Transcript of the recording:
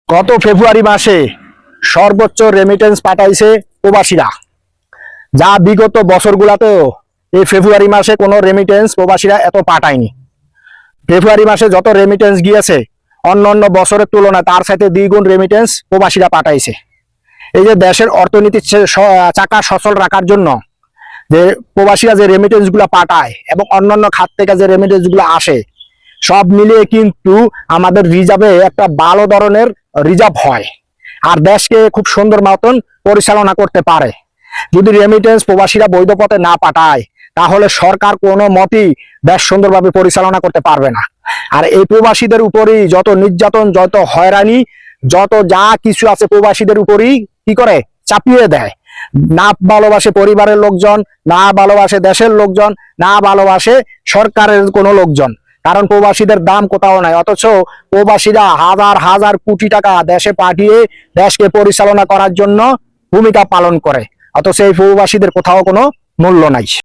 গত ফেব্রুয়ারি মাসে সর্বোচ্চ রেমিটেন্স পাঠাইছে প্রবাসীরা, যা বিগত বছরগুলোতেও এই ফেব্রুয়ারি মাসে কোনো রেমিটেন্স প্রবাসীরা এত পাঠায়নি। ফেব্রুয়ারি মাসে যত রেমিটেন্স গিয়েছে অন্যান্য বছরের তুলনায় তার সাথে দ্বিগুণ রেমিটেন্স প্রবাসীরা পাঠাইছে। এই যে দেশের অর্থনীতির চাকা সচল রাখার জন্য যে প্রবাসীরা যে রেমিটেন্স গুলা পাঠায় এবং অন্যান্য খাত থেকে যে রেমিটেন্স গুলো আসে, সব মিলিয়ে কিন্তু আমাদের রিজার্ভে একটা ভালো ধরনের রিজার্ভ হয় আর দেশকে খুব সুন্দর মতন পরিচালনা করতে পারে। যদি রেমিটেন্স প্রবাসীরা বৈধ পথে না পাঠায় তাহলে সরকার কোনো মতেই দেশ সুন্দরভাবে পরিচালনা করতে পারবে না। আর এই প্রবাসীদের উপরই যত নির্যাতন, যত হয়রানি, যত যা কিছু আছে প্রবাসীদের উপরই কি করে চাপিয়ে দেয়। না ভালোবাসে পরিবারের লোকজন, না ভালোবাসে দেশের লোকজন, না ভালোবাসে সরকারের কোনো লোকজন। কারণ প্রবাসীদের দাম কোথাও নাই, অথচ প্রবাসীরা হাজার হাজার কোটি টাকা দেশে পাঠিয়ে দেশকে পরিচালনা করার জন্য ভূমিকা পালন করে, অথচ এই প্রবাসীদের কোথাও কোনো মূল্য নাই।